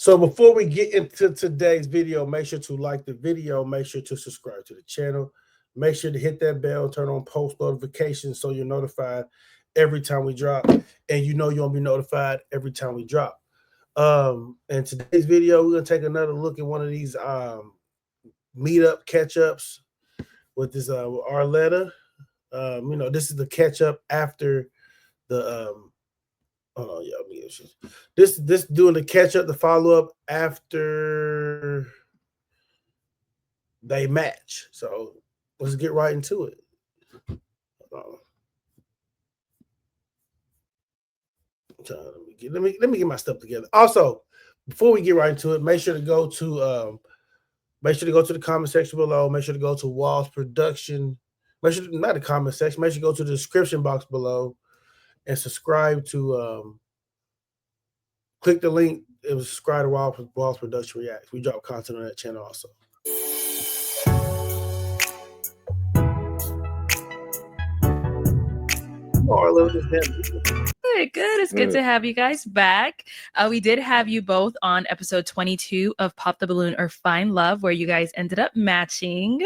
So before we get into today's video, make sure to like the video, make sure to subscribe to the channel, make sure to hit that bell, turn on post notifications so you're notified every time we drop, and you know you'll be notified every time we drop. In today's video, we're gonna take another look at one of these meetup catch-ups with this Arlette. This is the catch-up after the this doing the catch-up, the follow-up after they match. So let's get right into it. Let me get my stuff together. Also, before we get right into it, make sure to go to the comment section below. Make sure to go to YPDWallz Production. Make sure not the comment section. Make sure to go to the description box below and subscribe to click the link and subscribe to YPDWallz Production Reacts. We drop content on that channel also. Good. It's good to have you guys back. We did have you both on episode 22 of Pop the Balloon or Find Love, where you guys ended up matching.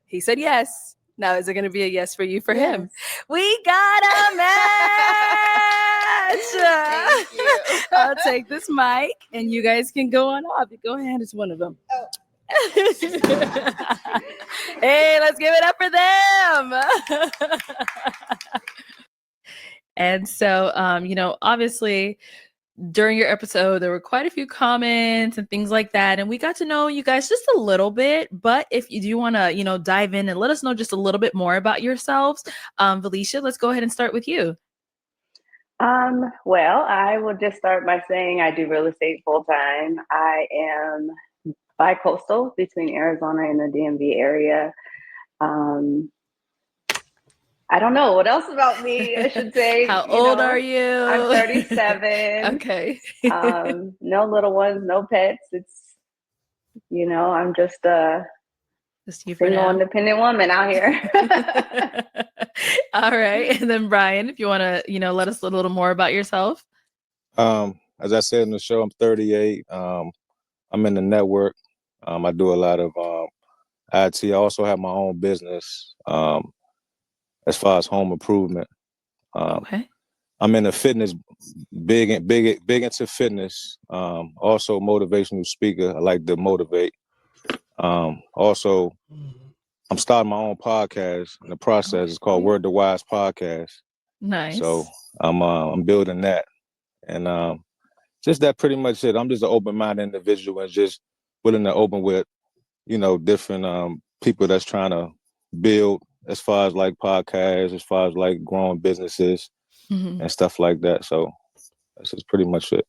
He said yes. Now, is it going to be a yes for you for him? We got a match. Thank you. I'll take this mic and you guys can go on off. Go ahead. It's one of them. Oh. Hey, let's give it up for them. And so, obviously during your episode, there were quite a few comments and things like that. And we got to know you guys just a little bit. But if you do want to, dive in and let us know just a little bit more about yourselves, Felicia, let's go ahead and start with you. Well, I will just start by saying I do real estate full time. I am bi-coastal between Arizona and the DMV area. I don't know what else about me I should say. How old are you? I'm 37. Okay. No little ones, no pets. It's, I'm just a single independent woman out here. All right. And then Brian, if you want to, let us a little more about yourself. As I said in the show, I'm 38. I'm in the network. I do a lot of IT. I also have my own business. As far as home improvement, okay. I'm in the fitness, big into fitness. Also motivational speaker. I like to motivate. Also, I'm starting my own podcast in the process. It's called Word to Wise Podcast. Nice. So I'm building that, and just that pretty much it. I'm just an open-minded individual and just willing to open with, different people that's trying to build. As far as like podcasts, as far as like growing businesses and stuff like that. So that's just pretty much it.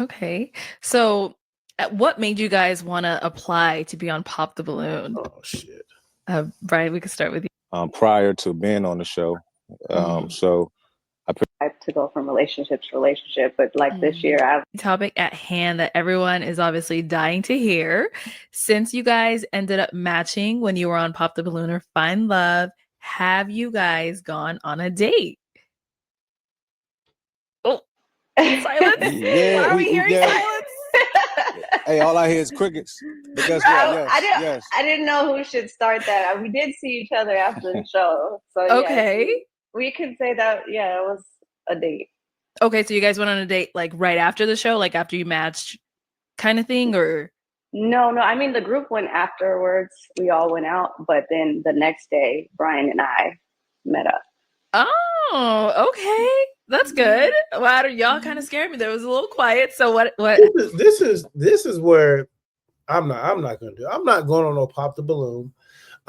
Okay. So what made you guys want to apply to be on Pop the Balloon? Oh, shit. Brian, we can start with you. Prior to being on the show. So I have to go from relationship to relationship, but like this year, I've topic at hand that everyone is obviously dying to hear. Since you guys ended up matching when you were on Pop the Balloon or Find Love, have you guys gone on a date? Oh, silence. Yeah, Why are we hearing silence? Hey, all I hear is crickets. But guess what? Yes, I didn't know who should start that. We did see each other after the show. So okay. Yes, we could say that, it was a date. Okay, so you guys went on a date like right after the show, like after you matched kind of thing, or? No, I mean, the group went afterwards. We all went out, but then the next day, Brian and I met up. Oh, okay. That's good. Wow, y'all kind of scared me. There was a little quiet. So what? This is where I'm not going to do. I'm not going on no Pop the Balloon.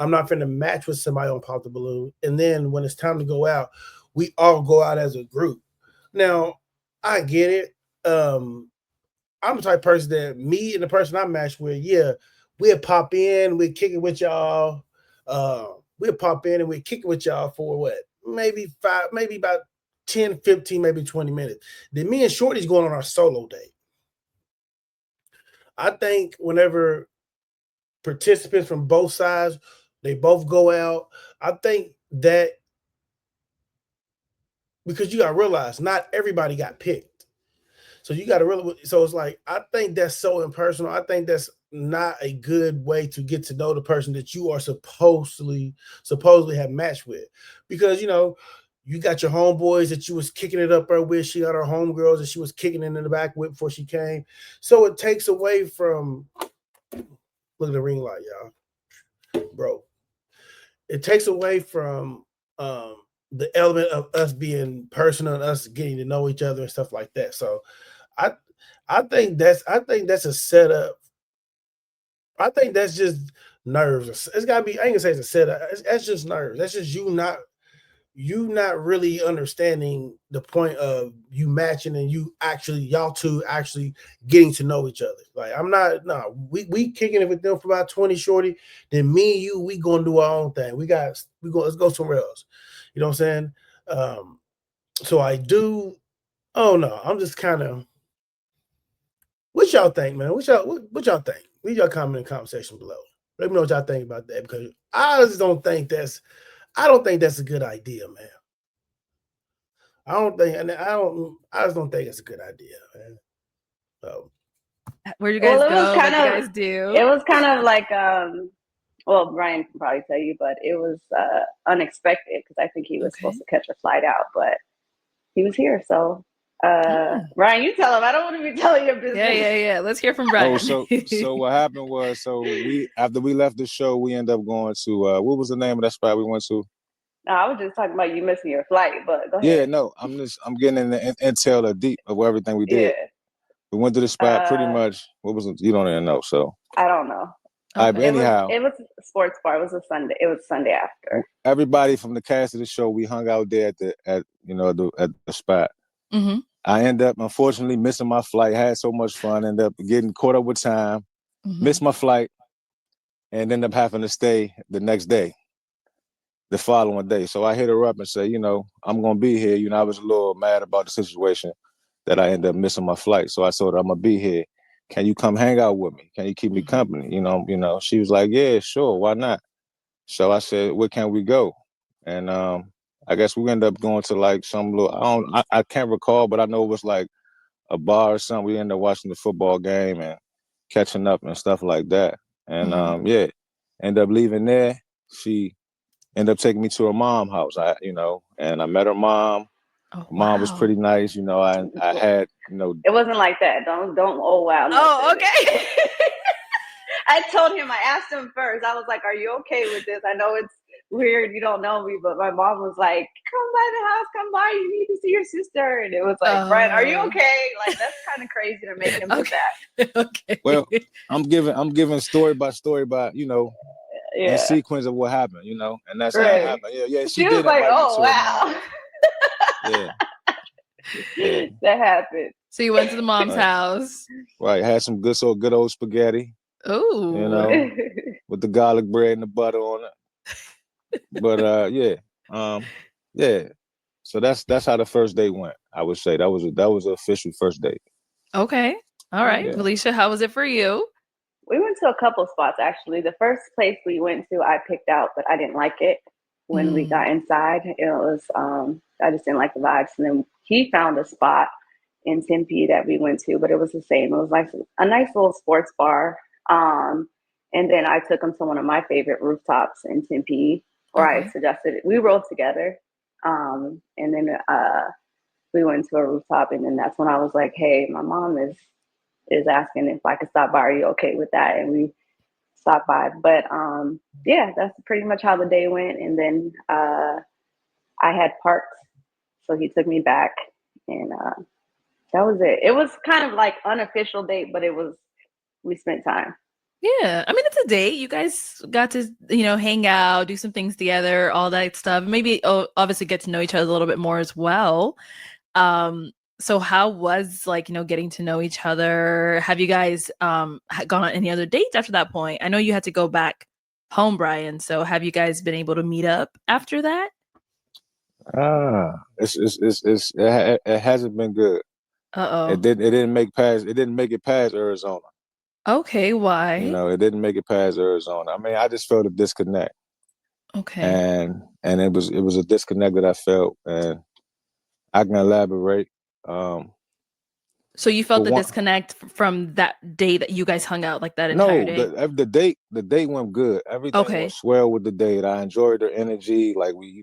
I'm not going to match with somebody on Pop the Balloon. And then when it's time to go out, we all go out as a group. Now, I get it. I'm the type of person that me and the person I match with, we'll pop in, we'll kick it with y'all. We'll pop in and we'll kick it with y'all for what? Maybe about 10, 15, maybe 20 minutes. Then me and Shorty's going on our solo date. I think whenever participants from both sides, they both go out, I think that because you got to realize not everybody got picked. So you got to really, so it's like, I think that's so impersonal. I think that's not a good way to get to know the person that you are supposedly have matched with. Because, you know, you got your homeboys that you was kicking it up there with. She got her homegirls that she was kicking in the back with before she came. So it takes away from, look at the ring light, y'all. Bro. It takes away from the element of us being personal and us getting to know each other and stuff like that. So I think that's a setup. I think that's just nerves. It's gotta be, I ain't gonna say it's a setup. That's just nerves. That's just you not really understanding the point of you matching and y'all two actually getting to know each other. Like we kicking it with them for about 20 shorty. Then me and you, we gonna do our own thing. Let's go somewhere else. You know what I'm saying? So I do. Oh no, I'm just kind of. What y'all think, man? What y'all think? Leave y'all comment in the comment section below. Let me know what y'all think about that, because I just don't think that's a good idea, man. I just don't think it's a good idea, man. So, where'd you guys go? What did you guys do? It was kind of like, well, Brian can probably tell you, but it was unexpected because I think he was supposed to catch a flight out, but he was here. So, Brian, you tell him. I don't want to be telling your business. Yeah. Let's hear from Brian. So what happened was, after we left the show, we ended up going to what was the name of that spot we went to? No, I was just talking about you missing your flight, but go ahead. Yeah, no, I'm getting in the intel deep of everything we did. Yeah. We went to the spot pretty much. What was it? You don't even know, so I don't know. Okay. Right, but anyhow, it was a sports bar. It was a Sunday. It was Sunday after. Everybody from the cast of the show, we hung out there at the spot. Mm-hmm. I ended up, unfortunately, missing my flight. Had so much fun. Ended up getting caught up with time. Mm-hmm. Missed my flight, and ended up having to stay the next day, the following day. So I hit her up and said, I'm gonna be here. I was a little mad about the situation that I ended up missing my flight. So I told her, I'm gonna be here. Can you come hang out with me? Can you keep me company? She was like, yeah, sure, why not? So I said, where can we go? And I guess we ended up going to like some little, I can't recall, but I know it was like a bar or something. We ended up watching the football game and catching up and stuff like that. And ended up leaving there. She ended up taking me to her mom's house. And I met her mom. Oh, mom was pretty nice. I had, It wasn't like that. Don't wow. Oh, okay. I told him, I asked him first. I was like, are you okay with this? I know it's weird, you don't know me, but my mom was like, come by the house, come by, you need to see your sister. And it was like, Brian, are you okay? Like, that's kind of crazy to make him do that. Okay. Well, I'm giving story by story by, in sequence of what happened, and that's how it happened. Yeah. She was did like, oh, wow. Yeah. That happened. So you went to the mom's house. Right. Had some good old spaghetti. Oh. With the garlic bread and the butter on it. But yeah. So that's how the first date went. I would say that was an official first date. Okay. All right. Yeah. Felicia, how was it for you? We went to a couple spots, actually. The first place we went to, I picked out, but I didn't like it. When we got inside, it was, I just didn't like the vibes. And then he found a spot in Tempe that we went to, but it was the same. It was like a nice little sports bar. And then I took him to one of my favorite rooftops in Tempe, where I suggested it. We rode together. And then we went to a rooftop, and then that's when I was like, hey, my mom is asking if I could stop by. Are you okay with that? And we stopped by. But that's pretty much how the day went. And then I had parked, so he took me back, and that was it. It was kind of like unofficial date, but we spent time. Yeah, I mean, it's a date. You guys got to, hang out, do some things together, all that stuff. Maybe obviously get to know each other a little bit more as well. So how was getting to know each other? Have you guys gone on any other dates after that point? I know you had to go back home, Brian. So have you guys been able to meet up after that? It hasn't been good. Uh-oh. It didn't make it past Arizona. Okay, why? It didn't make it past Arizona. I mean, I just felt a disconnect. Okay. And it was a disconnect that I felt, and I can elaborate. So you felt For the one- disconnect from that day that you guys hung out, like that entire day? the date went good. Everything Okay. went swell with the date. I enjoyed her energy. Like we,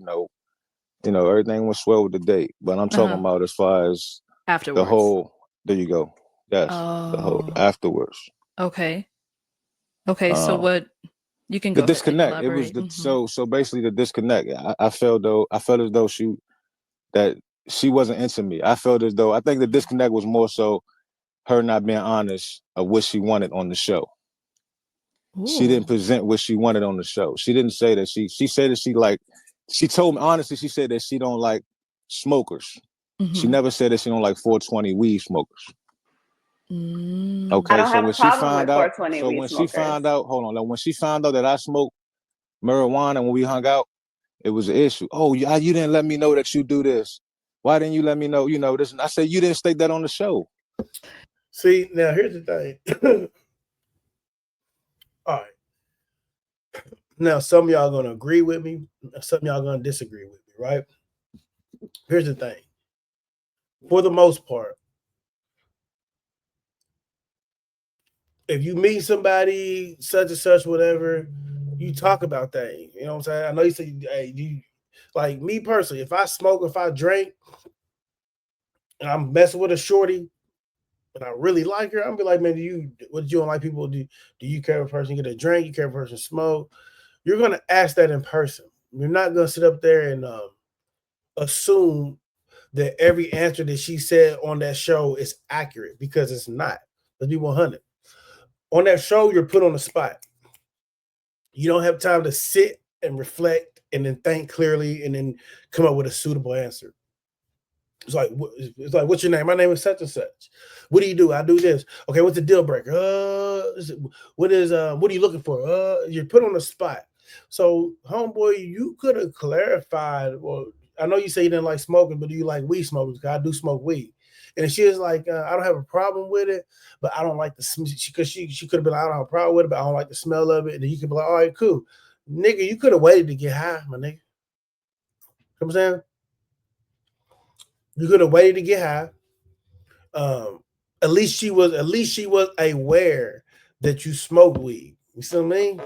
everything went swell with the date. But I'm talking about as far as Afterwards. the whole. There you go. Yes, the whole Oh. afterwards. Okay. So what? You can go The ahead and disconnect. It was elaborate. so basically the disconnect. I felt as though she wasn't into me. I felt as though I think the disconnect was more so her not being honest of what she wanted on the show. She didn't present what she wanted on the show. She didn't say that she said that she told me honestly, she said that she don't like smokers. She never said that she don't like 420 weed smokers. Okay, I don't so have when a she problem found with out, 420 so weed when she smokers. found out, hold on, when she found out that I smoked marijuana when we hung out, it was an issue. Oh, you didn't let me know that you do this. Why didn't you let me know, this? And I said, you didn't state that on the show. See, now here's the thing. All right. Now, some of y'all are going to agree with me. Some of y'all are going to disagree with me, right? Here's the thing. For the most part, if you meet somebody, such and such, whatever, you talk about things. You know what I'm saying? I know you say, hey, you like me personally, if I smoke, if I drink, and I'm messing with a shorty, and I really like her, I'm gonna be like, man, what do you don't like people do? Do you care if a person get a drink? You care if a person smoke? You're gonna ask that in person. You're not gonna sit up there and assume that every answer that she said on that show is accurate, because it's not. Let's be 100. On that show, you're put on the spot. You don't have time to sit and reflect and then think clearly and then come up with a suitable answer. It's like, what's your name? My name is such and such. What do you do? I do this. Okay, what's the deal breaker? What are you looking for? You're put on the spot. So, homeboy, you could have clarified. Well, I know you say you didn't like smoking, but do you like weed smoking? Because I do smoke weed. And she was like, I don't have a problem with it, but I don't like the smell. Because she could have been like, I don't have a problem with it, but I don't like the smell of it. And then you could be like, all right, cool. Nigga, you could have waited to get high, my nigga. You know what I'm saying? You could have waited to get high. At least she was aware that you smoked weed. You see what I mean?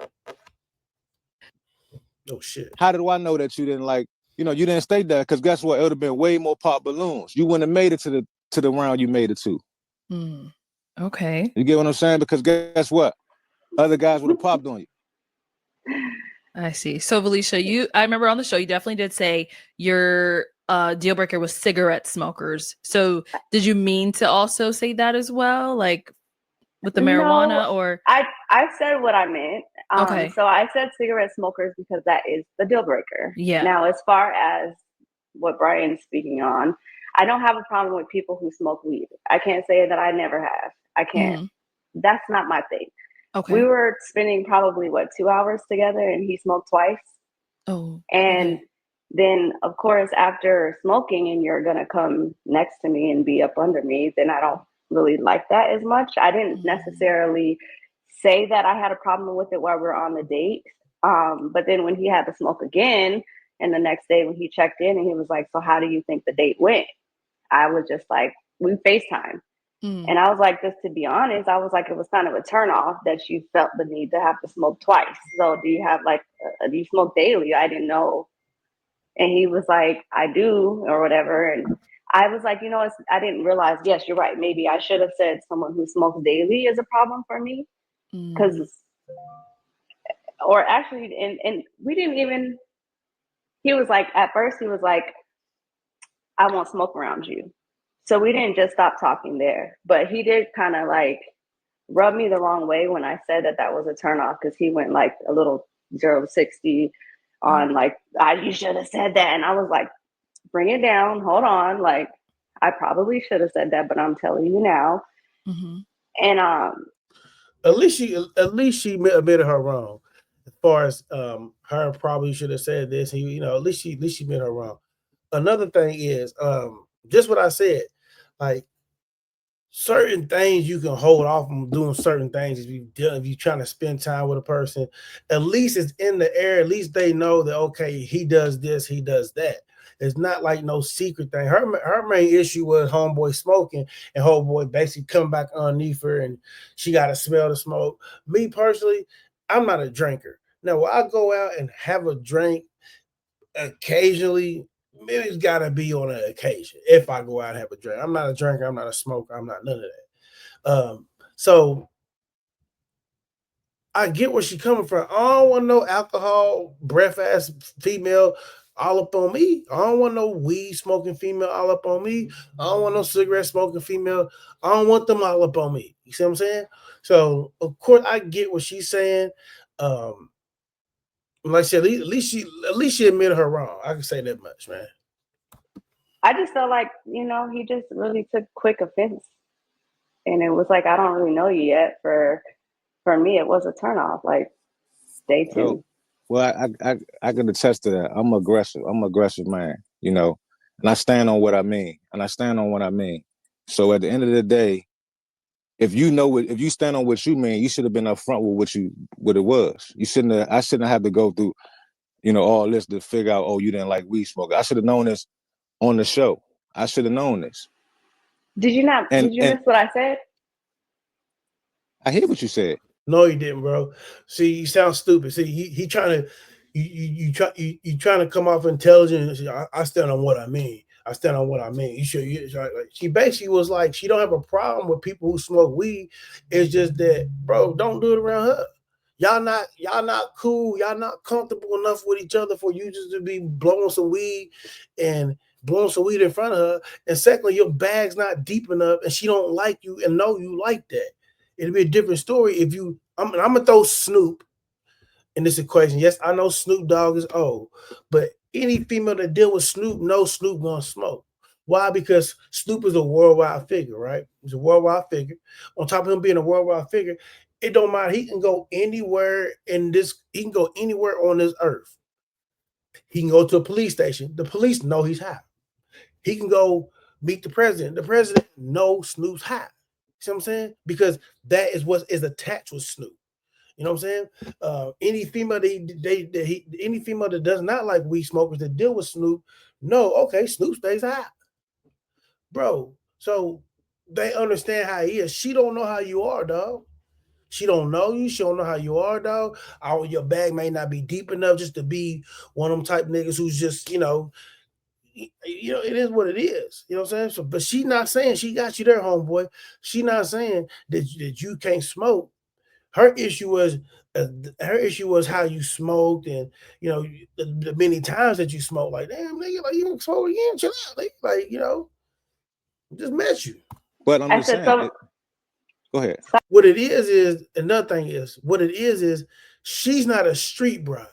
Oh shit. How do I know that you didn't like, you didn't state that? Because guess what? It would have been way more pop balloons. You wouldn't have made it to the round you made it to. Okay. You get what I'm saying? Because guess what? Other guys would have popped on you. I see. So, Felicia, I remember on the show, you definitely did say your deal breaker was cigarette smokers. So did you mean to also say that as well? Like with the marijuana, or? I said what I meant. Okay. So I said cigarette smokers because that is the deal breaker. Yeah. Now, as far as what Brian's speaking on, I don't have a problem with people who smoke weed. I can't say that I never have. I can't. That's not my thing. Okay. We were spending probably 2 hours together, and he smoked twice. Oh. And then, of course, after smoking and you're gonna come next to me and be up under me, then I don't really like that as much. I didn't necessarily say that I had a problem with it while we were on the date. But then when he had to smoke again, and the next day when he checked in and he was like, so how do you think the date went? I was just like, we FaceTime. And I was like, just to be honest, I was like, it was kind of a turnoff that you felt the need to have to smoke twice. So do you have do you smoke daily? I didn't know. And he was like, I do, or whatever. And I was like, I didn't realize, yes, you're right. Maybe I should have said someone who smokes daily is a problem for me. Or actually, and we didn't even, he was like, at first he was like, I won't smoke around you. So we didn't just stop talking there, but he did kind of like rub me the wrong way when I said that was a turnoff, because he went like a little 0-60 on like, you should have said that. And I was like, bring it down. Hold on. Like, I probably should have said that, but I'm telling you now. And at least she admitted her wrong. As far as her probably should have said this, and at least she admitted her wrong. Another thing is just what I said, like certain things you can hold off from doing certain things if you're trying to spend time with a person. At least it's in the air. At least they know that, okay, he does this, he does that. It's not like no secret thing. Her main issue was homeboy smoking, and homeboy basically come back underneath her, and she got to smell the smoke. Me personally, I'm not a drinker. Now, when I go out and have a drink occasionally, maybe it's got to be on an occasion. If I go out and have a drink, I'm not a drinker. I'm not a smoker. I'm not none of that. So I get where she coming from. I don't want no alcohol, breath ass female all up on me. I don't want no weed smoking female all up on me. I don't want no cigarette smoking female. I don't want them all up on me. You see what I'm saying? So of course I get what she's saying. Like I said, at least she admitted her wrong. I can say that much, man. I just felt like, you know, he just really took quick offense. And it was like, I don't really know you yet. For me, it was a turnoff. Like, stay tuned. Well, I can attest to that. I'm aggressive. I'm an aggressive man, you know, and I stand on what I mean. So at the end of the day, if you stand on what you mean, you should have been upfront with what it was. I shouldn't have to go through, you know, all this to figure out, oh, you didn't like weed smoke. I should have known this on the show. I should have known this. Did you miss what I said? I hear what you said. No, you didn't, bro. See, you sound stupid. See, he trying to you trying to come off intelligent. I stand on what I mean. I stand on what I mean. She basically was like, she don't have a problem with people who smoke weed. It's just that, bro, don't do it around her. Y'all not cool. Y'all not comfortable enough with each other for you just to be blowing some weed in front of her. And secondly, your bag's not deep enough, and she don't like you and know you like that. It'd be a different story if I'm gonna throw Snoop in this equation. Yes, I know Snoop Dogg is old, but any female that deal with Snoop knows Snoop gonna smoke. Why? Because Snoop is a worldwide figure, right? He's a worldwide figure. On top of him being a worldwide figure, it don't matter. He can go anywhere on this earth. He can go to a police station. The police know he's high. He can go meet the president. The president knows Snoop's high. See what I'm saying? Because that is what is attached with Snoop. You know what I'm saying? Any female that does not like weed smokers that deal with Snoop, no, okay, Snoop stays high, bro. So they understand how he is. She don't know how you are, dog. She don't know you. She don't know how you are, dog. Your bag may not be deep enough just to be one of them type niggas who's just, you know, it is what it is. You know what I'm saying? So, but she not saying she got you there, homeboy. She not saying that you can't smoke. Her issue was how you smoked, and you know the many times that you smoked. Like, damn, nigga, like you don't smoke again, chill out, like you know, just met you. But I'm just saying. Go ahead. What it is another thing is what it is she's not a street bride.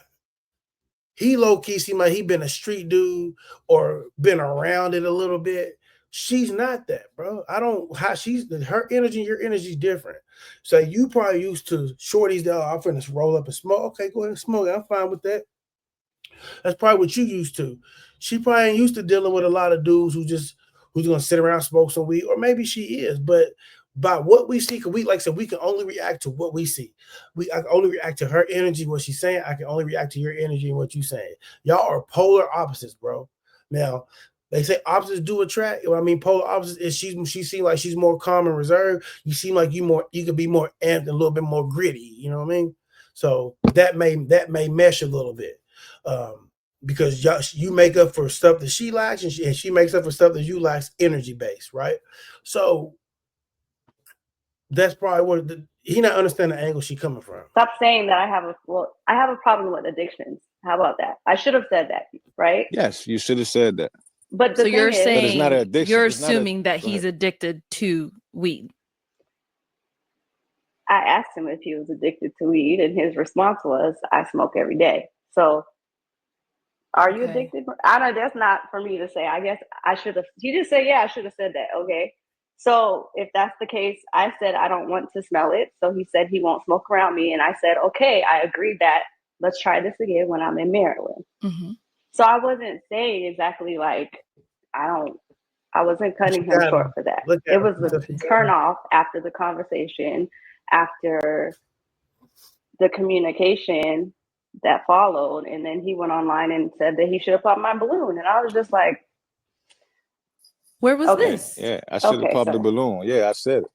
He low key seemed like he been a street dude or been around it a little bit. She's not that, bro. Her energy and your energy is different. So you probably used to shorties that I'm finna roll up and smoke. Okay, go ahead and smoke. I'm fine with that. That's probably what you used to. She probably ain't used to dealing with a lot of dudes who's gonna sit around smoke some weed, or maybe she is, but by what we see, because like I said, we can only react to what we see. I can only react to her energy, what she's saying. I can only react to your energy and what you're saying. Y'all are polar opposites, bro. Now, they say opposites do attract. What I mean, polar opposites is she seems like she's more calm and reserved. You seem like you could be more amped and a little bit more gritty. You know what I mean? So that may mesh a little bit. Because you make up for stuff that she lacks, and she makes up for stuff that you lack, energy based, right? So that's probably what he not understand the angle she coming from. Stop saying that I have a problem with addictions. How about that? I should have said that, right? Yes, you should have said that. But so you're saying it's not an addiction. You're assuming that he's addicted to weed. I asked him if he was addicted to weed, and his response was, "I smoke every day." So, are you addicted? I know that's not for me to say. I guess I should have. He just said, "Yeah, I should have said that." Okay. So if that's the case, I said, I don't want to smell it. So he said he won't smoke around me. And I said, okay, I agree that let's try this again when I'm in Maryland. Mm-hmm. So I wasn't saying exactly like, I wasn't cutting him short for that. It was a turn off after the conversation, after the communication. that followed. And then he went online and said that he should have popped my balloon. And I was just like, Where was Okay. this? Yeah, I should have Okay, popped the so- balloon. Yeah, I said it.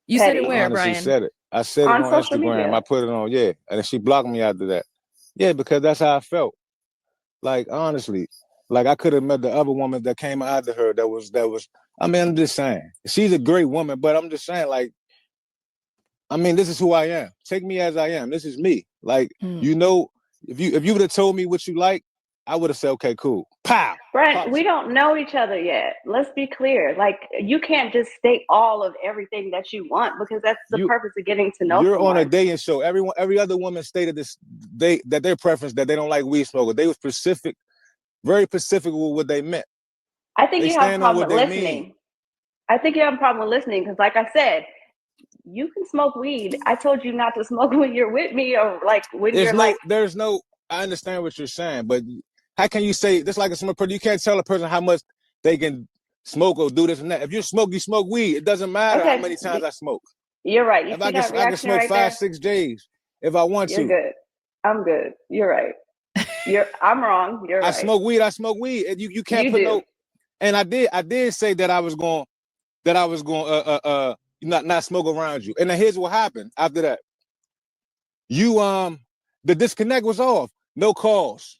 You said it Petty. where, Honestly, Brian? said it. I said it On on social Instagram. media. I put it on, yeah. And then she blocked me after that. Yeah, because that's how I felt. Like, honestly, like I could have met the other woman that came after her that was, I mean, I'm just saying. She's a great woman, but I'm just saying, like, I mean, this is who I am. Take me as I am. This is me. Like, you know, if you would have told me what you like, I would have said, okay, cool. Pow. Brent, we don't know each other yet. Let's be clear. Like, you can't just state all of everything that you want, because that's the purpose of getting to know You're someone. on a dating show. Every other woman stated this, that their preference, that they don't like weed smokers. They was specific, very specific with what they meant. I think you have a problem with mean. listening. I think you have a problem with listening, because like I said, you can smoke weed. I told you not to smoke when you're with me, or like when there's no, I understand what you're saying, but how can you say this like a smoke person? You can't tell a person how much they can smoke or do this and that. If you smoke weed. It doesn't matter how many times I smoke. You're right. If I can smoke 5-6 days if I want to. You're good. I'm good. You're right. I'm wrong. You're right. I smoke weed. And you can't put no. And I did say that I was going not smoke around you. And then here's what happened after that. The disconnect was off. No calls.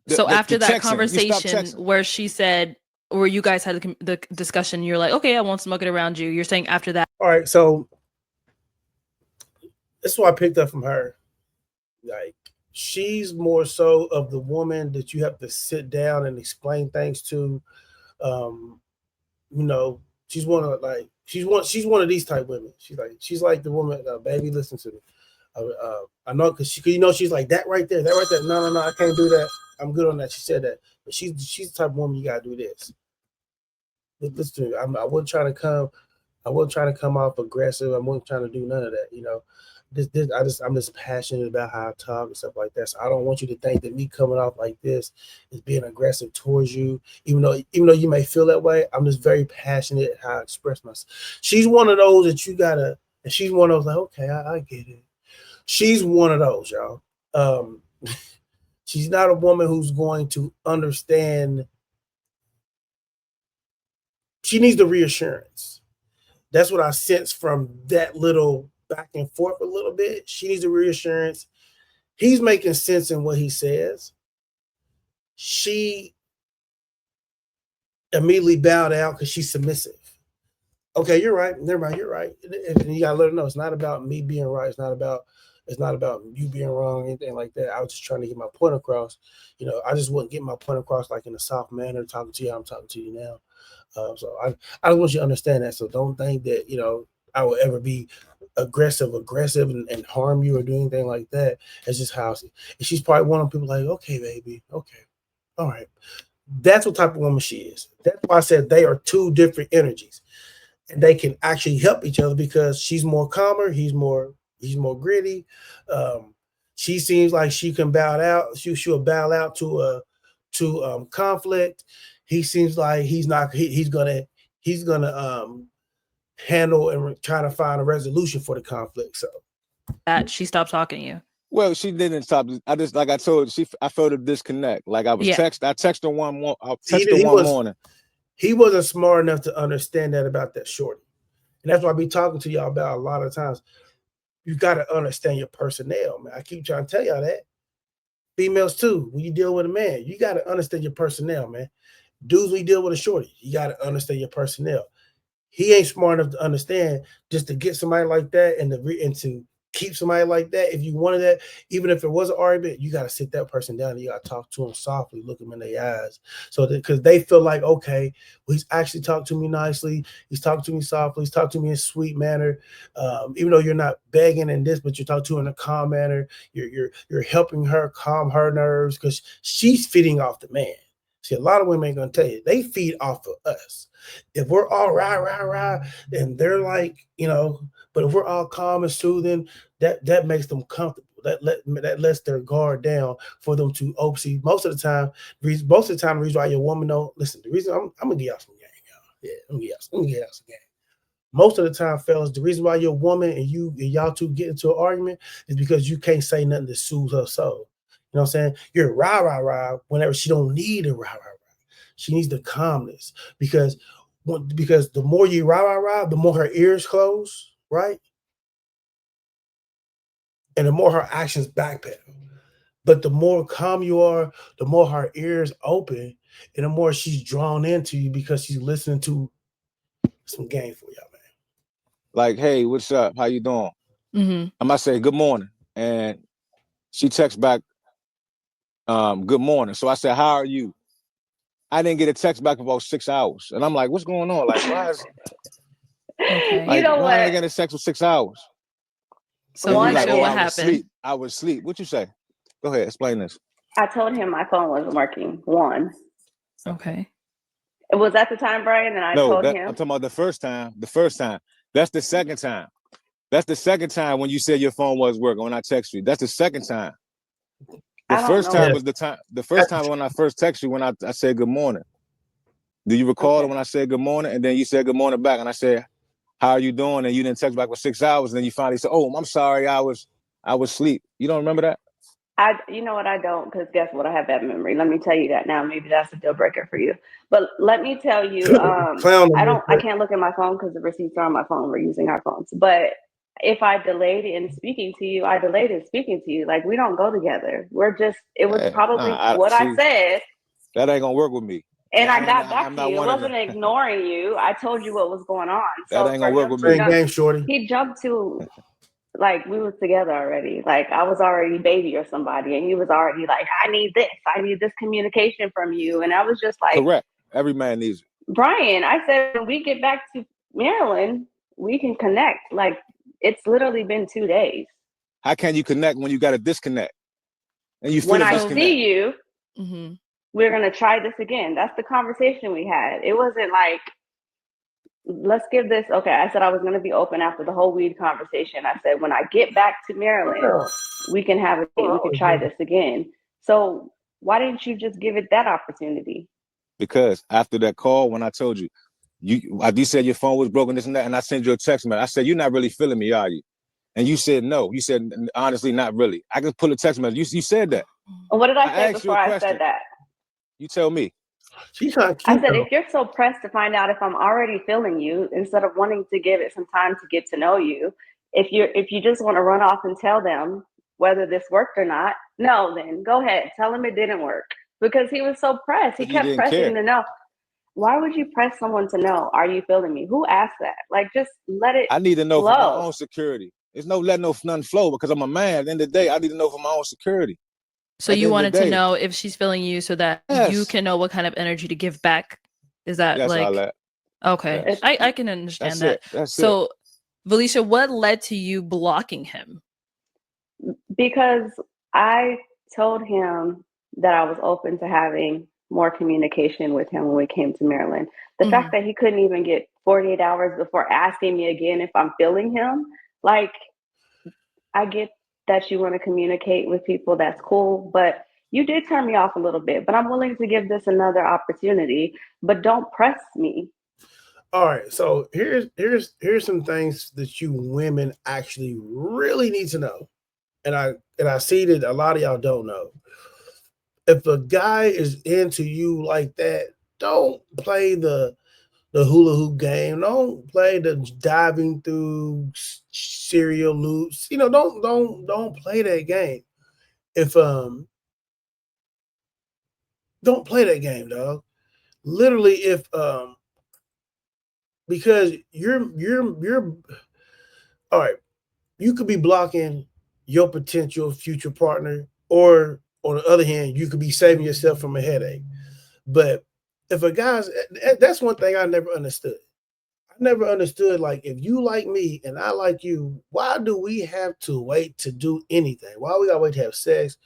So after that conversation where she said, or you guys had the discussion, you're like, okay, I won't smoke it around you. You're saying after that. All right. So this is what I picked up from her. Like, she's more so of the woman that you have to sit down and explain things to. You know, she's one of these type women. She's like the woman, baby, listen to me. I know, because she's like that right there. No, I can't do that. I'm good on that. She said that, but she's the type of woman you gotta do this. Listen to me. I wasn't trying to come off aggressive. I wasn't trying to do none of that. You know, I'm just passionate about how I talk and stuff like that. So I don't want you to think that me coming off like this is being aggressive towards you. Even though you may feel that way, I'm just very passionate how I express myself. She's one of those that you gotta, and she's one of those like, okay, I get it. She's one of those, y'all. She's not a woman who's going to understand. She needs the reassurance. That's what I sense from that little back and forth a little bit. She needs a reassurance. He's making sense in what he says. She immediately bowed out because she's submissive. Okay, you're right. Never mind, you're right. And you gotta let her know it's not about me being right. It's not about you being wrong, anything like that. I was just trying to get my point across. You know, I just wouldn't get my point across like in a soft manner, talking to you how I'm talking to you now. So I want you to understand that. So don't think that, you know, I will ever be aggressive and harm you or do anything like that. It's just how she's probably one of them people like, okay, baby, okay, all right. That's what type of woman she is. That's why I said they are two different energies, and they can actually help each other because she's more calmer, he's more gritty. She seems like she can bow out. She'll bow out to conflict. He seems like he's gonna handle and try to find a resolution for the conflict. So that she stopped talking to you. Well, she didn't stop. I just, like I told you, I felt a disconnect. Like I texted her one morning. He wasn't smart enough to understand that about that shorty. And that's what I be talking to y'all about a lot of times. You got to understand your personnel, man. I keep trying to tell y'all that. Females too, when you deal with a man, you got to understand your personnel, man. Dudes, when you deal with a shorty, you got to understand your personnel. He ain't smart enough to understand just to get somebody like that and to keep somebody like that. If you wanted that, even if it was an argument, you got to sit that person down and you got to talk to them softly, look them in their eyes. So because they feel like, okay, well, he's actually talked to me nicely. He's talking to me softly. He's talking to me in a sweet manner. Even though you're not begging and this, but you're talking to her in a calm manner. You're helping her calm her nerves because she's feeding off the man. See, a lot of women ain't going to tell you. They feed off of us. If we're all rah, and they're like, you know, but if we're all calm and soothing, that makes them comfortable. That lets their guard down for them to see. Most of the time, the reason why your woman don't listen. The reason I'm gonna give y'all some game, y'all. Yeah, I'm gonna give y'all some game. Most of the time, fellas, the reason why you're a woman and y'all two get into an argument is because you can't say nothing that soothes her soul. You know what I'm saying? You're rah rah rah whenever she don't need a rah rah rah. She needs the calmness because the more you rah rah rah, the more her ears close, right? And the more her actions backpedal. But the more calm you are, the more her ears open, and the more she's drawn into you because she's listening to some game for y'all, man. Like, hey, what's up? How you doing? Mm-hmm. I might say good morning, and she texts back, good morning. So I said, how are you? I didn't get a text back for about 6 hours, and I'm like, what's going on? Like, why is Okay. like You know why did I what? get a text for 6 hours? So And you One, like, Felicia, oh, what I was happened? asleep. I was asleep. What you say? Go ahead, explain this. I told him my phone wasn't working. One. Okay. It was at the time, Brian, and I No, told I'm him. talking about the first time. The first time. That's the second time. That's the second time when you said your phone was working when I text you. That's the second time. The I don't first know. time was the time. The first time when I first texted you when I said good morning. Do you recall Okay. when I said good morning and then you said good morning back and I said, how are you doing? And you didn't text back for 6 hours. And then you finally said, oh, I'm sorry, I was asleep. You don't remember that? You know what? I don't, because guess what? I have bad memory. Let me tell you that now. Maybe that's a deal breaker for you. But let me tell you, Clown them real I quick. can't look at my phone because the receipts are on my phone. We're using our phones. But if I delayed in speaking to you, I delayed in speaking to you. Like, we don't go together. It was Hey, probably what I see, said. that ain't gonna work with me. And I got I'm back to not you. It one of wasn't them. ignoring you. I told you what was going on. That So ain't for gonna work him with to me. Same game, shorty. he jumped to, like, we was together already. Like, I was already baby or somebody, and he was already like, I need this communication from you. And I was just like, Correct. Every man needs it. Brian, I said, when we get back to Maryland, we can connect. Like, it's literally been 2 days. How can you connect when you got a disconnect? And you feel When a I disconnect. see you, Mm-hmm. we're gonna try this again. That's the conversation we had. It wasn't like, let's give this. Okay, I said I was gonna be open after the whole weed conversation. I said, when I get back to Maryland, we can have it. We can try this again. So why didn't you just give it that opportunity? Because after that call, when I told you, you said your phone was broken, this and that, and I sent you a text message. I said, you're not really feeling me, are you? And you said no. You said, honestly, not really. I can pull a text message. You said that. And what did I say asked you before a I question. said that? You tell me. She's kind of I cute said, though. if you're so pressed to find out if I'm already feeling you, instead of wanting to give it some time to get to know you, if you just want to run off and tell them whether this worked or not, no, then go ahead. Tell him it didn't work. Because he was so pressed. He Because you kept didn't pressing care. to know. Why would you press someone to know, are you feeling me? Who asked that? Like, just let it I need to know for my flow. own security. There's no letting nothing flow because I'm a man. At the end of the day, I need to know for my own security. So you wanted to know if she's feeling you so that you can know what kind of energy to give back. Is that Yes, like Arlette. okay? Yes. I can understand That's that. it. That's so it. Felicia, what led to you blocking him? Because I told him that I was open to having more communication with him when we came to Maryland. The fact that he couldn't even get 48 hours before asking me again if I'm feeling him, like, I get that you want to communicate with people, that's cool, but you did turn me off a little bit, but I'm willing to give this another opportunity, but don't press me. All right, so here's some things that you women actually really need to know, and I see that a lot of y'all don't know. If a guy is into you like that, don't play the hula hoop game. Don't play the diving through serial loops. You know, don't play that game. If don't play that game, dog. Literally, if because you're all right. You could be blocking your potential future partner, or on the other hand, you could be saving yourself from a headache. But if a guy's, that's one thing I never understood. I never understood, like, if you like me and I like you, why do we have to wait to do anything? Why we gotta wait to have sex?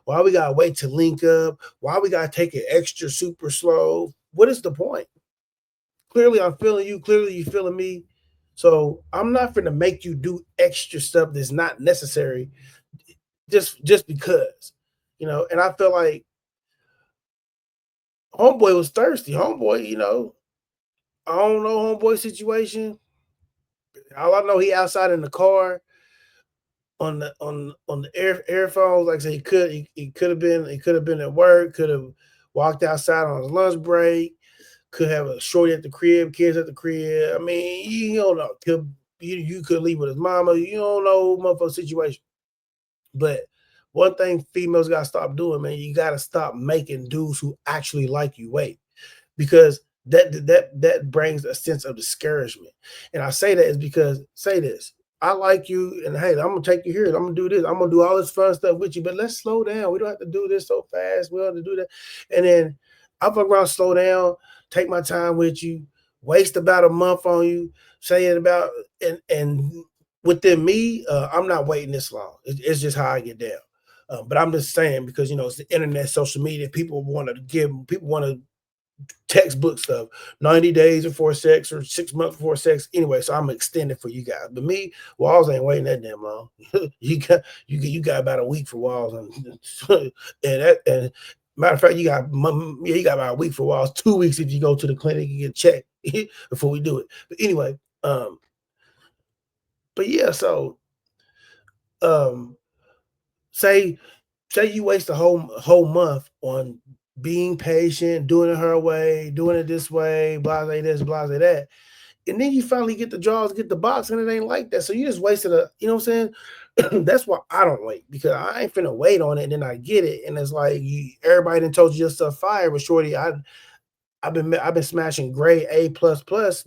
Why we gotta wait to link up? Why we gotta take it extra super slow? What is the point? Clearly, I'm feeling you. Clearly, you feeling me. So I'm not going to make you do extra stuff that's not necessary, just because, you know. And I feel like homeboy was thirsty. Homeboy, you know, I don't know homeboy situation, All I know, he outside in the car on the earphones. Like I said, he could have been at work, could have walked outside on his lunch break, could have a shorty at the crib, kids at the crib. I mean, you don't know. You could leave with his mama. You don't know motherfucker situation. But one thing females gotta stop doing, man, you gotta stop making dudes who actually like you wait, because that brings a sense of discouragement. And I say that is because, say this, I like you, and hey, I'm gonna take you here. I'm gonna do this. I'm gonna do all this fun stuff with you, but let's slow down. We don't have to do this so fast. We don't have to do that. And then I fuck around, slow down, take my time with you, waste about a month on you, saying about and within me, I'm not waiting this long. It's just how I get down. But I'm just saying, because it's the internet, social media. People want to textbook stuff, 90 days before sex or 6 months before sex. Anyway, so I'm extending for you guys. But me, Walls ain't waiting that damn long. you got about a week for Walls, and matter of fact, you got about a week for Walls, 2 weeks if you go to the clinic and get checked before we do it. But anyway, but yeah, so say you waste a whole month on being patient, doing it her way, doing it this way, blase this, blase that. And then you finally get the jaws, get the box, and it ain't like that. So you just wasted you know what I'm saying? That's why I don't wait, because I ain't finna wait on it and then I get it. And it's like everybody done told you your stuff fire, but shorty, I've been smashing grade A++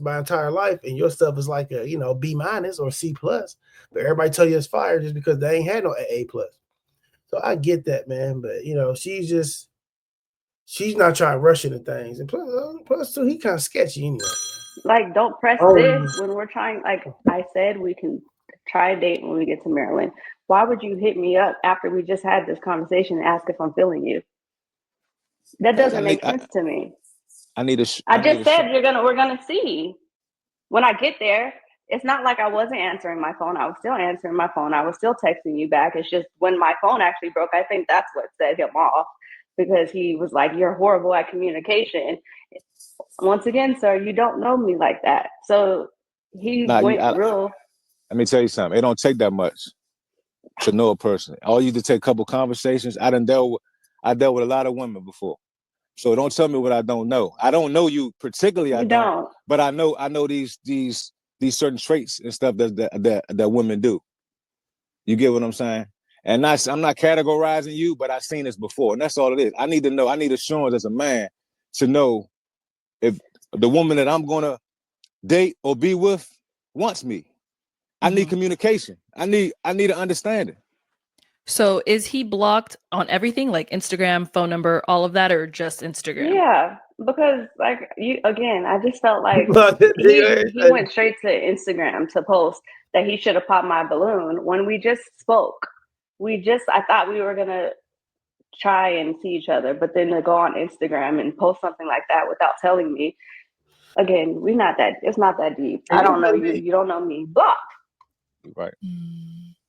my entire life, and your stuff is like a B- or C+. But everybody tell you it's fire just because they ain't had no A+. So I get that, man. But she's not trying to rush into things, and plus too, he kind of sketchy anyway. Like, don't press this when we're trying. Like I said, we can try a date when we get to Maryland. Why would you hit me up after we just had this conversation and ask if I'm feeling you? That doesn't make sense to me. I just said we're gonna see. When I get there, it's not like I wasn't answering my phone. I was still answering my phone. I was still texting you back. It's just when my phone actually broke, I think that's what set him off, because he was like, "You're horrible at communication." Once again, sir, you don't know me like that. So he went real. Let me tell you something. It don't take that much to know a person. All you to take a couple conversations. I dealt with a lot of women before. So don't tell me what I don't know. I don't know you particularly. I don't. But I know these certain traits and stuff that women do. You get what I'm saying? And I'm not categorizing you, but I've seen this before, and that's all it is. I need to know. I need assurance as a man to know if the woman that I'm gonna date or be with wants me. I need communication. I need an understanding. So is he blocked on everything, like Instagram, phone number, all of that, or just Instagram? Yeah, because like I just felt like he went straight to Instagram to post that he should have popped my balloon when we just spoke. I thought we were gonna try and see each other, but then to go on Instagram and post something like that without telling me, again, it's not that deep. I don't know you. You don't know me. Block. Right.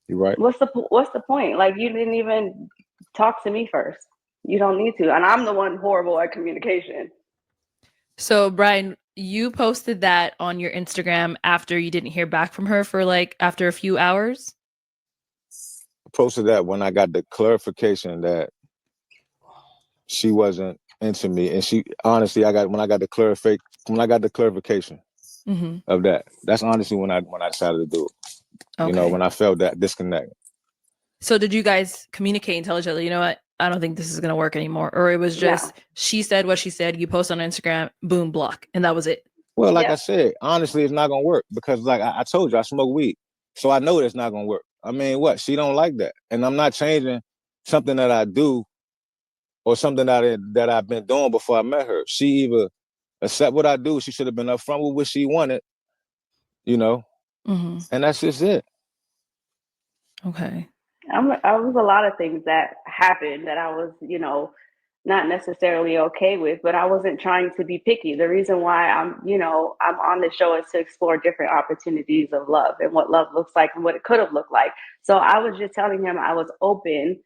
You're right. What's the point? Like, you didn't even talk to me first. You don't need to. And I'm the one horrible at communication. So Brian, you posted that on your Instagram after you didn't hear back from her for after a few hours? I posted that when I got the clarification that she wasn't into me. And she honestly, when I got the clarification of that, that's honestly when I decided to do it. Okay. When I felt that disconnect. So did you guys communicate and tell each other, you know what, I don't think this is going to work anymore? Or it was just, she said what she said, you post on Instagram, boom, block, and that was it? Well, like I said, honestly, it's not going to work because like I told you, I smoke weed. So I know it's not going to work. I mean, she don't like that. And I'm not changing something that I do or something that I've been doing before I met her. She either accept what I do, she should have been upfront with what she wanted, and that's just it. Okay. I was a lot of things that happened that I was, not necessarily okay with, but I wasn't trying to be picky. The reason why I'm on the show is to explore different opportunities of love and what love looks like and what it could have looked like. So I was just telling him I was open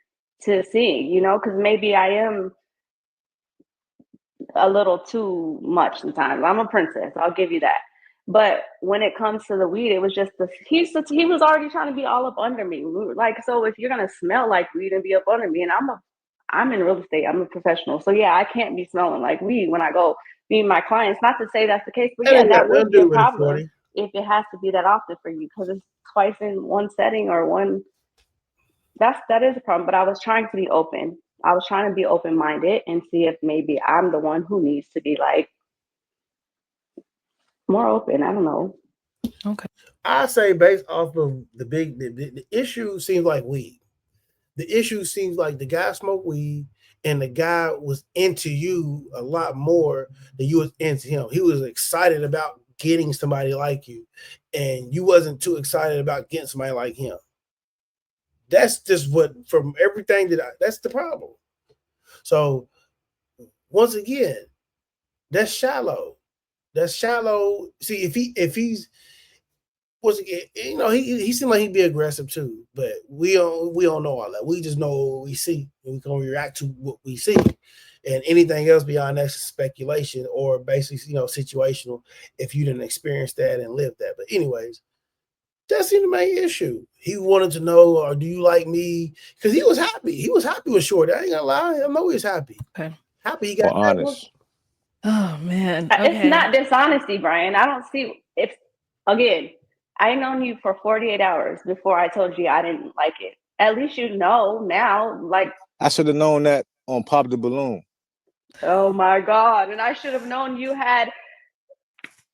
to seeing, because maybe I am a little too much sometimes. I'm a princess. I'll give you that. But when it comes to the weed, it was just he was already trying to be all up under me. We were like, so if you're gonna smell like weed and be up under me, and I'm in real estate, I'm a professional, so yeah, I can't be smelling like weed when I go meet my clients. Not to say that's the case, but yeah, that would be a problem if it has to be that often for you, because it's twice in one setting or one. That is a problem. But I was trying to be open. I was trying to be open-minded and see if maybe I'm the one who needs to be like more open. I don't know. Okay. I say based off of the issue seems like weed. The issue seems like the guy smoked weed and the guy was into you a lot more than you was into him. He was excited about getting somebody like you, and you wasn't too excited about getting somebody like him. That's just what, from everything that's the problem. So once again, that's shallow. That's shallow. See, if he's once again, he seemed like he'd be aggressive too, but we don't know all that. We just know what we see, and we can react to what we see, and anything else beyond that's speculation or basically situational. If you didn't experience that and live that, but anyways, that's the main issue. He wanted to know, or do you like me? Because he was happy. He was happy with Shorty. I ain't gonna lie. I know he was happy. Okay. Happy he got honest. Oh man. Okay. It's not dishonesty, Brian. I don't see if again. I known you for 48 hours before I told you I didn't like it. At least you know now. Like, I should have known that on Pop the Balloon. Oh my God! And I should have known you had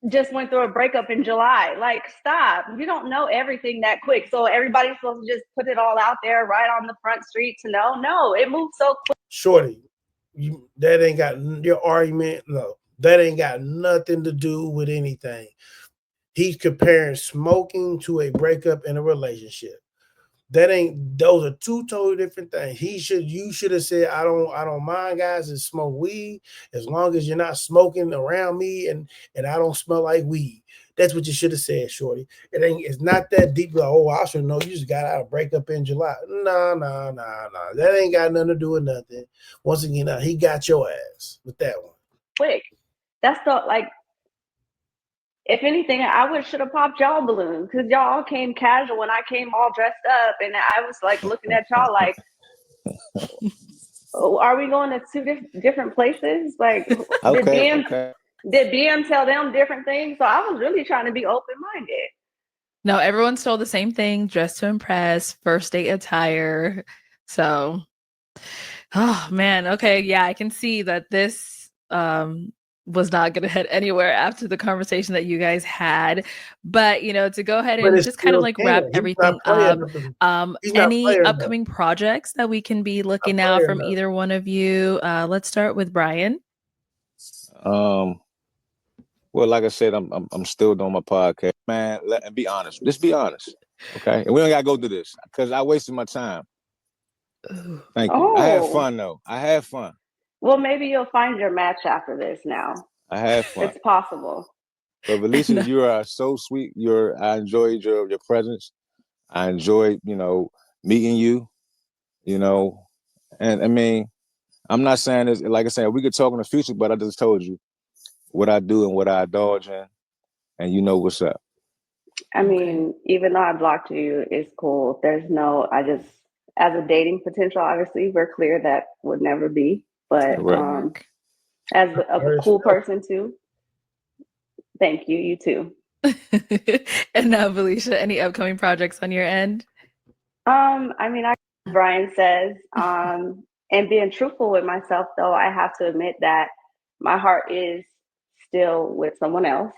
just went through a breakup in July. Like, stop. You don't know everything that quick. So everybody's supposed to just put it all out there right on the front street to know. No, it moves so quick. Shorty, that ain't got your argument. No, that ain't got nothing to do with anything. He's comparing smoking to a breakup in a relationship. Those are two totally different things. You should have said, I don't mind guys that smoke weed as long as you're not smoking around me and I don't smell like weed. That's what you should have said, Shorty. It's not that deep. Like, oh, I should know you just got out of breakup in July. No. That ain't got nothing to do with nothing. Once again, he got your ass with that one. Quick. That's the if anything, I should have popped y'all balloons because y'all came casual when I came all dressed up, and I was like looking at y'all like, oh, are we going to two different places? Like, Okay. Did BM tell them different things? So I was really trying to be open-minded. No, everyone's told the same thing, dress to impress, first date attire. So, oh man, okay, yeah, I can see that this was not going to head anywhere after the conversation that you guys had. But to go ahead and just kind of like wrap everything up. Any upcoming projects that we can be looking out from either one of you? Let's start with Brian. Well, like I said, I'm still doing my podcast, man. And be honest. Just be honest, okay? And we don't gotta go through this because I wasted my time. Thank you. I had fun though. I had fun. Well, maybe you'll find your match after this. Now I had fun. It's possible. But Felicia, you are so sweet. I enjoyed your presence. I enjoyed meeting you. And I mean, I'm not saying this. Like I said, we could talk in the future, but I just told you what I do and what I indulge in, and you know what's up. I mean, even though I blocked you, it's cool. There's as a dating potential, obviously, we're clear that would never be. But as a cool person too, thank you. You too. And now, Felicia, any upcoming projects on your end? I mean, Brian says, and being truthful with myself, though, I have to admit that my heart is still with someone else.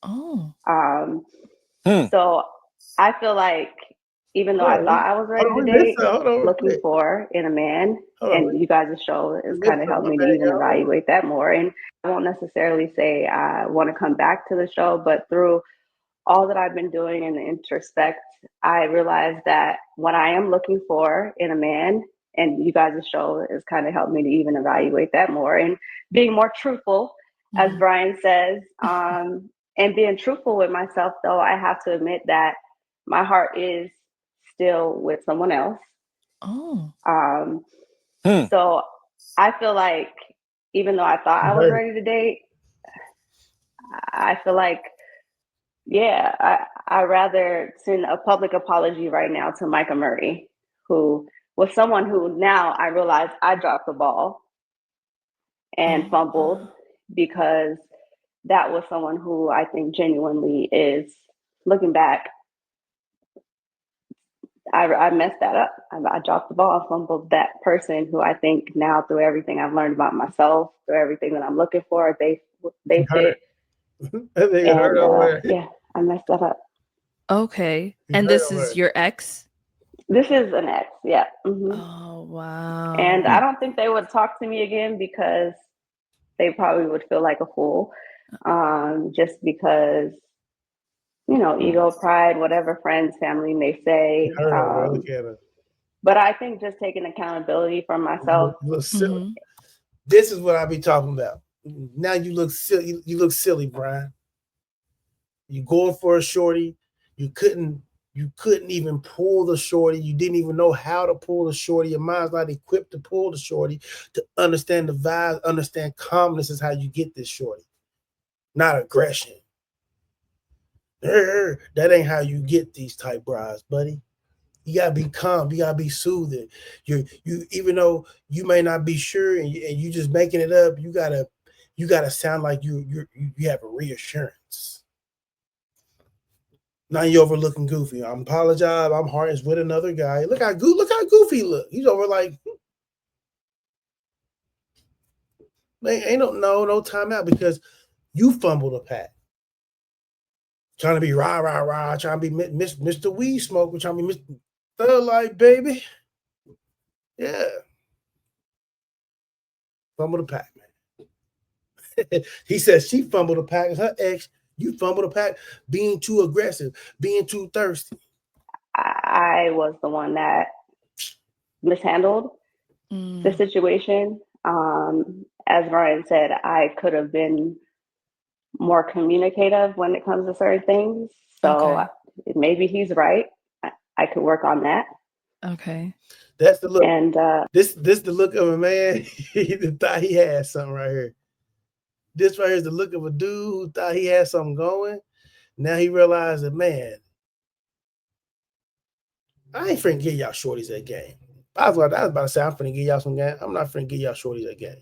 Oh. So I feel like even though I thought I was ready to date, looking for in a man, and you guys' show has kind of helped me to even evaluate that more. And I won't necessarily say I want to come back to the show, but through all that I've been doing in the introspect, I realized that what I am looking for in a man, and you guys' show has kind of helped me to even evaluate that more and being more truthful, as Brian says, and being truthful with myself, though, I have to admit that my heart is still with someone else. Oh. So I feel like even though I thought I was ready to date, I feel like Yeah, I rather send a public apology right now to Micah Murray, who was someone who now I realize I dropped the ball and fumbled, because that was someone who I think genuinely is, looking back, I messed that up. I dropped the ball, I fumbled that person who I think now, through everything I've learned about myself, through everything that I'm looking for, they fit. And yeah, I messed that up. Okay. And this is your ex? This is an ex, yeah. Oh, wow. And I don't think they would talk to me again, because they probably would feel like a fool, just because, you know, ego, pride, whatever friends, family may say. But I think just taking accountability for myself. This is what I be talking about. Now you look silly. You look silly, Brian. You going for a shorty. You couldn't even pull the shorty. You didn't even know how to pull the shorty. Your mind's not equipped to pull the shorty, to understand the vibes, understand calmness is how you get this shorty, not aggression. That ain't how you get these type brides, buddy. You gotta be calm. You gotta be soothing. You even though you may not be sure and you just making it up, you gotta sound like you have a reassurance. Now you overlooking Goofy. I apologize. I'm hard with another guy. Look how Goofy look. He's over like, man, ain't no timeout, because you fumbled a pack. Trying to be rah, trying to be Mr. Weed Smoker, trying to be Mr. Thug Life, baby. Yeah. Fumbled a pack, man. He says she fumbled a pack. Her ex, you fumbled a pack, being too aggressive, being too thirsty. I was the one that mishandled the situation. As Ryan said, I could have been more communicative when it comes to certain things. So maybe he's right. I could work on that. Okay. That's the look. And this the look of a man who thought he had something right here. This right here is the look of a dude who thought he had something going. Now he realized that, man, I ain't finna give y'all shorties that game. I was about to say, I'm finna give y'all some game. I'm not finna give y'all shorties that game.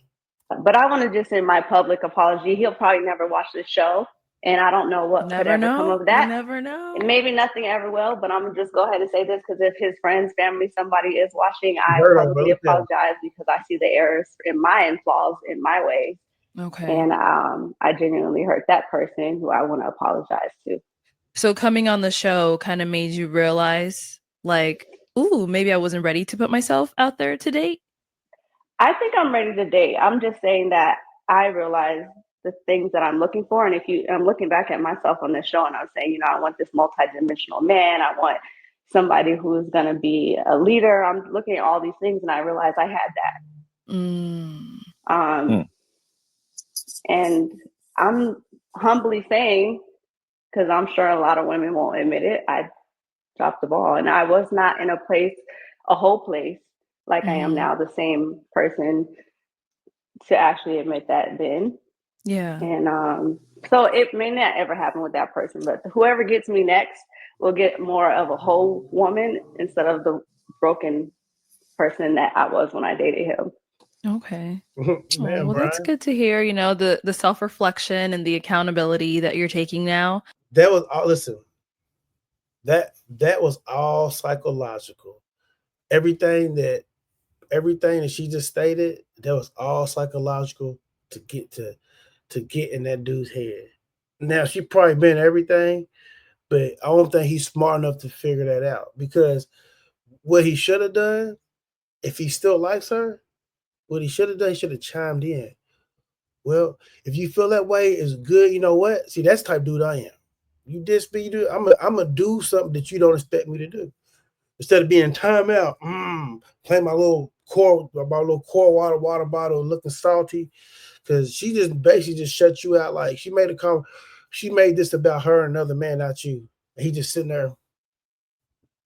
But I want to just send my public apology. He'll probably never watch this show, and I don't know what could ever come of that. You never know. And maybe nothing ever will, but I'm going to just go ahead and say this, because if his friends, family, somebody is watching, I publicly apologize, because I see the errors in my and flaws in my ways. Okay. And I genuinely hurt that person who I want to apologize to. So coming on the show kind of made you realize, like, ooh, maybe I wasn't ready to put myself out there to date? I think I'm ready to date. I'm just saying that I realize the things that I'm looking for. And I'm looking back at myself on this show, and I'm saying, you know, I want this multidimensional man. I want somebody who's going to be a leader. I'm looking at all these things, and I realize I had that. And I'm humbly saying, because I'm sure a lot of women won't admit it, I dropped the ball, and I was not in a whole place like I am now, the same person to actually admit that then. Yeah. And so it may not ever happen with that person, but whoever gets me next will get more of a whole woman instead of the broken person that I was when I dated him. Okay. Man, well, that's good to hear, you know, the self-reflection and the accountability that you're taking now. That was all, listen, that was all psychological. Everything that she just stated, that was all psychological to get in that dude's head. Now, she probably been everything, but I don't think he's smart enough to figure that out, because what he should have done, if he still likes her, what he should have done, he should have chimed in. Well, if you feel that way, it's good. You know what? See, that's the type of dude I am. You diss me, you do. I'm gonna do something that you don't expect me to do. Instead of being timeout, playing my little core water bottle, looking salty, because she just basically just shut you out. Like, she made this about her and another man, not you. And he just sitting there.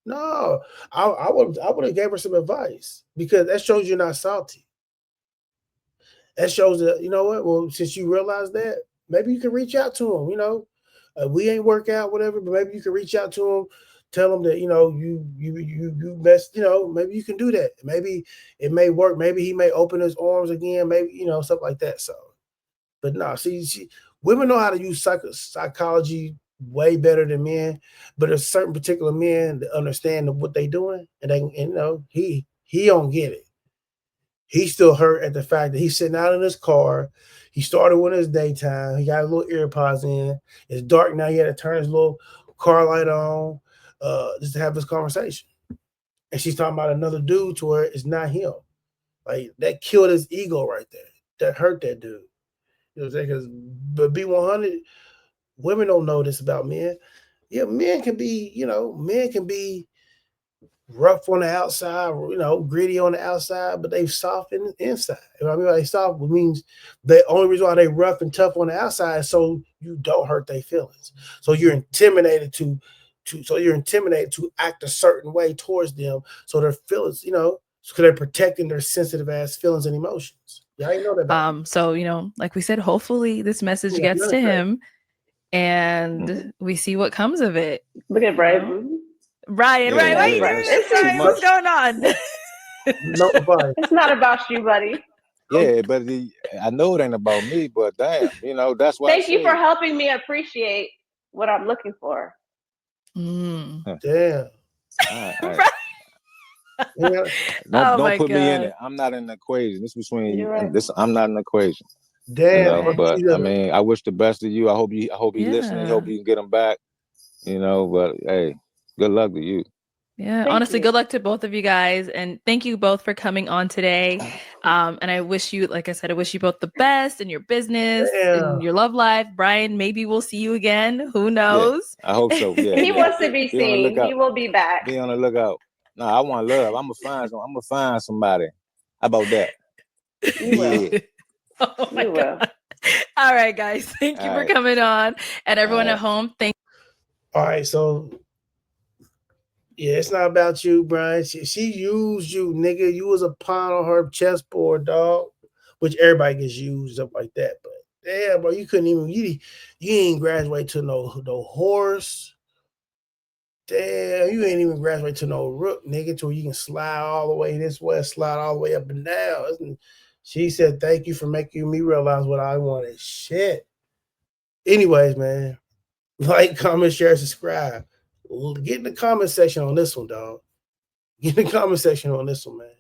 No, I would have gave her some advice, because that shows you're not salty. That shows that, you know what? Well, since you realize that, maybe you can reach out to him. You know, We ain't work out, whatever, but maybe you can reach out to him, tell him that, you know, you best, you know, maybe you can do that. Maybe it may work. Maybe he may open his arms again, maybe, you know, stuff like that. So, but no, see, women know how to use psychology way better than men, but there's certain particular men that understand what they doing, and you know, he don't get it. He's still hurt at the fact that he's sitting out in his car. He started when it's daytime. He got a little earpods in. It's dark now. He had to turn his little car light on just to have this conversation. And she's talking about another dude to her. It's not him. Like, that killed his ego right there. That hurt that dude. You know what I'm saying? Because, but B100, women don't know this about men. Yeah, men can be rough on the outside, you know, gritty on the outside, but they soft in the inside. You know what I mean? Like, soft means the only reason why they rough and tough on the outside is so you don't hurt their feelings. So you're intimidated to act a certain way towards them, so their feelings, you know, so they're protecting their sensitive ass feelings and emotions. Yeah, I know that about me. So, you know, like we said, hopefully this message gets to him and we see what comes of it. Look at Brian. Brian, Yeah, why are you yeah, doing it's this, too Brian? much. What's going on? No, Brian. It's not about you, buddy. Yeah, but I know it ain't about me, but damn, you know, that's why. Thank you for helping me appreciate what I'm looking for. Mm. Damn. All right. Yeah. Don't put me in it. I'm not in the equation. This between you and this. I'm not in the equation. Damn. You know, Okay. but I mean, I wish the best of you. I hope you listening. Hope you can get them back. You know, but hey, good luck to you. Yeah, Thank honestly, you. good luck to both of you guys. And thank you both for coming on today. And I wish you, like I said, I wish you both the best in your business, in your love life. Brian, maybe we'll see you again. Who knows? Yeah, I hope so. Yeah. He wants to be seen. He will be back. Be on the lookout. No, I want love. I'm gonna find somebody. How about that? You will. Yeah. Oh my You will. God. All right, guys. Thank you for coming on. And everyone at home, thank All right, so yeah, it's not about you, Brian. She used you, nigga. You was a pawn on her chessboard, dog. Which everybody gets used up like that. But damn, bro, you couldn't even you ain't graduate to no horse. Damn, you ain't even graduate to no rook, nigga, to where you can slide all the way this way, slide all the way up and down. She said, "Thank you for making me realize what I wanted." Shit. Anyways, man, like, comment, share, subscribe. Get in the comment section on this one, dog. Get in the comment section on this one, man.